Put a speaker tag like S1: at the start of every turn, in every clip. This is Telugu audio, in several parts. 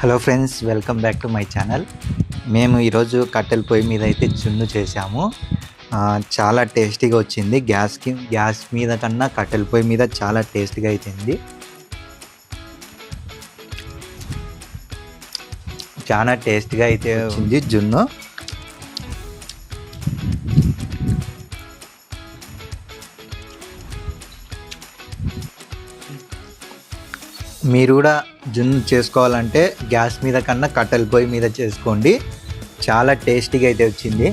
S1: Hello friends, welcome back to my channel. మేము ఈరోజు కట్టెల పొయ్యి మీద అయితే జున్ను చేసాము. చాలా టేస్టీగా వచ్చింది. గ్యాస్ మీద కన్నా కట్టెల పొయ్యి మీద చాలా టేస్టీగా అయిపోయింది. చాలా టేస్టీగా అయితే వచ్చింది జున్ను. మీరు కూడా జున్ను చేసుకోవాలంటే గ్యాస్ మీద కన్నా కట్టెల పొయ్యి మీద చేసుకోండి. చాలా టేస్టీగా అయితే వచ్చింది.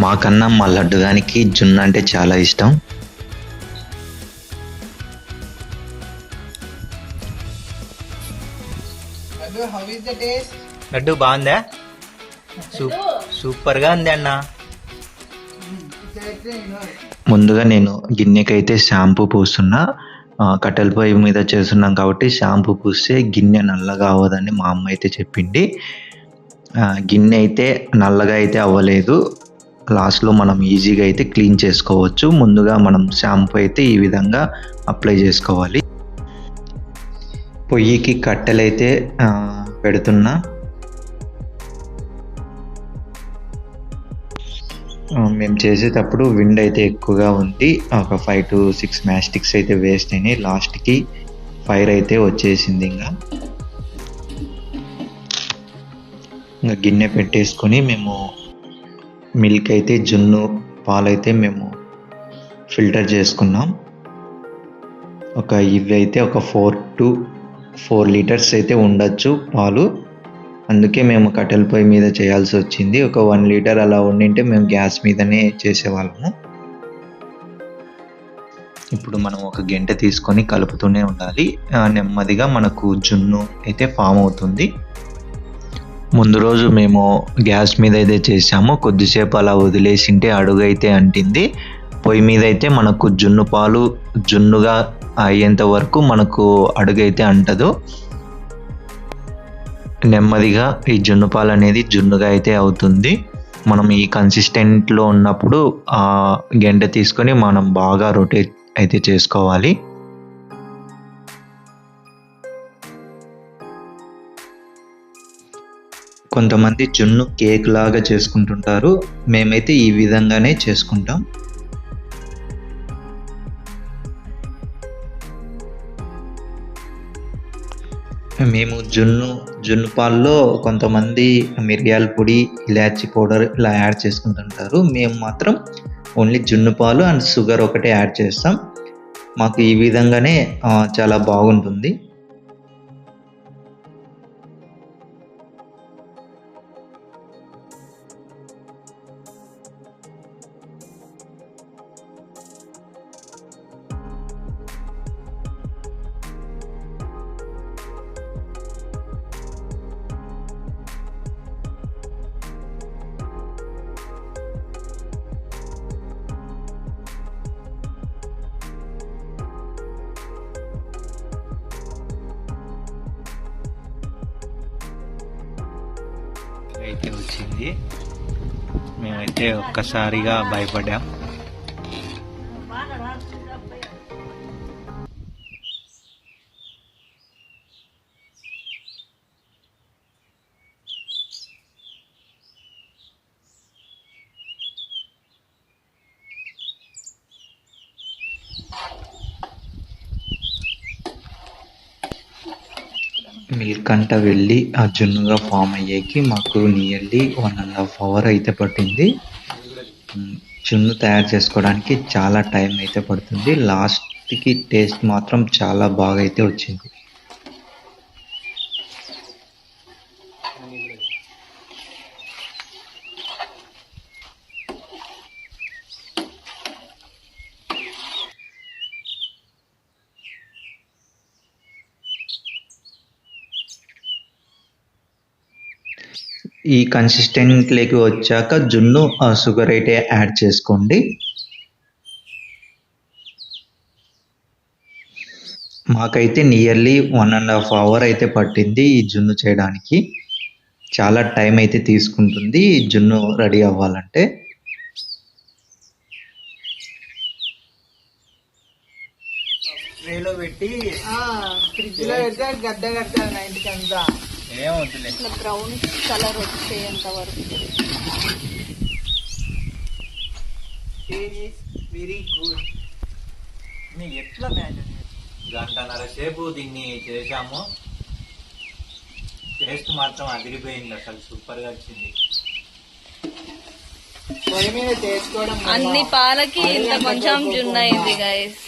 S2: మాకన్నా మా లడ్డు గానికి జున్ను అంటే చాలా ఇష్టం.
S1: లడ్డు బాగుందా? సూపర్గా ఉంది అన్న.
S2: ముందుగా నేను గిన్నెకైతే షాంపూ పూస్తున్నా. కట్టెల పొయ్యి మీద చేస్తున్నాం కాబట్టి షాంపూ పూస్తే గిన్నె నల్లగా అవ్వదని మా అమ్మ అయితే చెప్పింది. గిన్నె అయితే నల్లగా అయితే అవ్వలేదు. లాస్ట్లో మనం ఈజీగా అయితే క్లీన్ చేసుకోవచ్చు. ముందుగా మనం షాంపూ అయితే ఈ విధంగా అప్లై చేసుకోవాలి. పొయ్యికి కట్టెలైతే పెడుతున్నా. మేము చేసేటప్పుడు విండ్ అయితే ఎక్కువగా ఉంది. ఒక 5 to 6 మ్యాచ్ స్టిక్స్ అయితే వేస్ట్ అయినాయి. లాస్ట్కి ఫైర్ అయితే వచ్చేసింది. ఇంకా గిన్నె పెట్టేసుకొని మేము మిల్క్ అయితే జున్ను పాలైతే మేము ఫిల్టర్ చేసుకున్నాం. ఇవి అయితే ఒక 4 లీటర్స్ అయితే ఉండొచ్చు పాలు. అందుకే మేము కట్టెల పొయ్యి మీద చేయాల్సి వచ్చింది. ఒక 1 లీటర్ అలా ఉండింటే మేము గ్యాస్ మీదనే చేసేవాళ్ళము. ఇప్పుడు మనం ఒక గంట తీసుకొని కలుపుతూనే ఉండాలి. నెమ్మదిగా మనకు జున్ను అయితే ఫామ్ అవుతుంది. ముందు రోజు మేము గ్యాస్ మీద అయితే చేసాము. కొద్దిసేపు అలా వదిలేసింటే అడుగు అయితే అంటింది. పొయ్యి మీద అయితే మనకు జున్ను పాలు జున్నుగా అయ్యేంత వరకు మనకు అడుగు అయితే అంటదు. నెమ్మదిగా ఈ జున్ను పాలు అనేది జున్నుగా అయితే అవుతుంది. మనం ఈ కన్సిస్టెంట్లో ఉన్నప్పుడు ఆ గంట తీసుకొని మనం బాగా రొటేట్ అయితే చేసుకోవాలి. కొంతమంది జున్ను కేక్ లాగా చేసుకుంటుంటారు. మేమైతే ఈ విధంగానే చేసుకుంటాం. మేము జున్ను పాల్లో కొంతమంది మిరియాల పొడి, ఇలాచి పౌడర్ ఇలా యాడ్ చేసుకుంటుంటారు. మేము మాత్రం ఓన్లీ జున్ను పాలు అండ్ షుగర్ ఒకటే యాడ్ చేస్తాం. మాకు ఈ విధంగానే చాలా బాగుంటుంది.
S1: అయితే వచ్చింది. మేమైతే ఒక్కసారిగా భయపడ్డాం.
S2: మిల్క్ అంట వెళ్ళి ఆ జున్నుగా ఫామ్ అయ్యేకి మాకు నియర్లీ 1.5 అవర్ అయితే పట్టింది. జున్ను తయారు చేసుకోవడానికి చాలా టైం అయితే పడుతుంది. లాస్ట్కి టేస్ట్ మాత్రం చాలా బాగా అయితే వచ్చింది. ఈ కన్సిస్టెంట్లోకి వచ్చాక జున్ను షుగర్ అయితే యాడ్ చేసుకోండి. మాకైతే నియర్లీ 1.5 అవర్ అయితే పట్టింది ఈ జున్ను చేయడానికి. చాలా టైం అయితే తీసుకుంటుంది ఈ జున్ను రెడీ అవ్వాలంటే.
S1: ట్రేలో పెట్టి
S3: ఫ్రిడ్జ్ లో పెడితే గడ్డ కట్టాలి నైట్కి అంతా.
S1: ఏమవుతుంది.
S4: ఇట్లా బ్రౌన్ కలర్ వచ్చేంత వరకు.
S1: Very good. ఎట్లా మేనేజ్ గంటన్నర సేపు దీన్ని చేసాము. టేస్ట్ మాత్రం అదిరిపోయింది, అసలు సూపర్ గా వచ్చింది.
S3: పొయ్యి మీద చేసుకోవడం
S4: అన్ని పాలకి ఇంత కొంచెం జున్ను అయింది గైస్.